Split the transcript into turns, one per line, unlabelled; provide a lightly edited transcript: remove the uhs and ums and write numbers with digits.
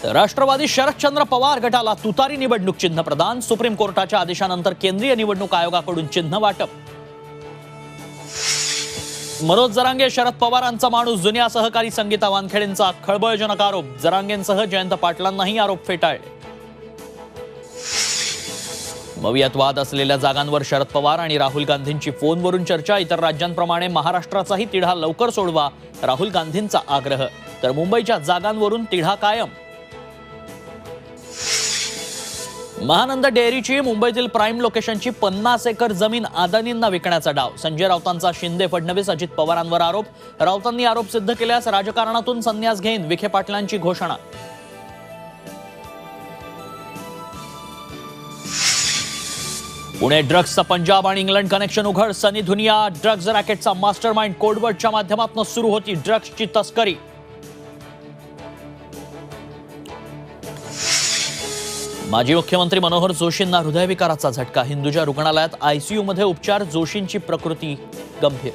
राष्ट्रवादी शरदचंद्र पवार गटाला तुतारी निवडणूक चिन्ह प्रदान। सुप्रीम कोर्टाच्या आदेशानंतर केंद्रीय निवडणूक आयोगाकडून चिन्ह वाटप। मनोज जरांगे शरद पवारांचा माणूस, जुन्या सहकारी संगीता वानखेडेंचा खळबळजनक आरोप। जरांगेंसह जयंत पाटलांनाही आरोप फेटाळले। मवियात वाद असलेल्या जागांवर शरद पवार आणि राहुल गांधींची फोनवरून चर्चा। इतर राज्यांप्रमाणे महाराष्ट्राचाही तिढा लवकर सोडवा, राहुल गांधींचा आग्रह। तर मुंबईच्या जागांवरून तिढा कायम। महानंद डेअरीची मुंबईतील प्राइम लोकेशनची 50 एकर जमीन अदानींना विकण्याचा डाव। संजय राऊतांचा शिंदे फडणवीस अजित पवारांवर आरोप। राऊतांनी आरोप सिद्ध केल्यास राजकारणातून संन्यास घेईन, विखे पाटलांची घोषणा। पुणे ड्रग्सचा पंजाब आणि इंग्लंड कनेक्शन उघड। सनी दुनिया ड्रग्ज रॅकेटचा मास्टरमाइंड। कोडवर्डच्या माध्यमातून सुरू होती ड्रग्सची तस्करी। माजी मुख्यमंत्री मनोहर जोशींना हृदयविकाराचा झटका। हिंदुजा रुग्णालयात आयसीयू मध्ये उपचार। जोशींची प्रकृती गंभीर।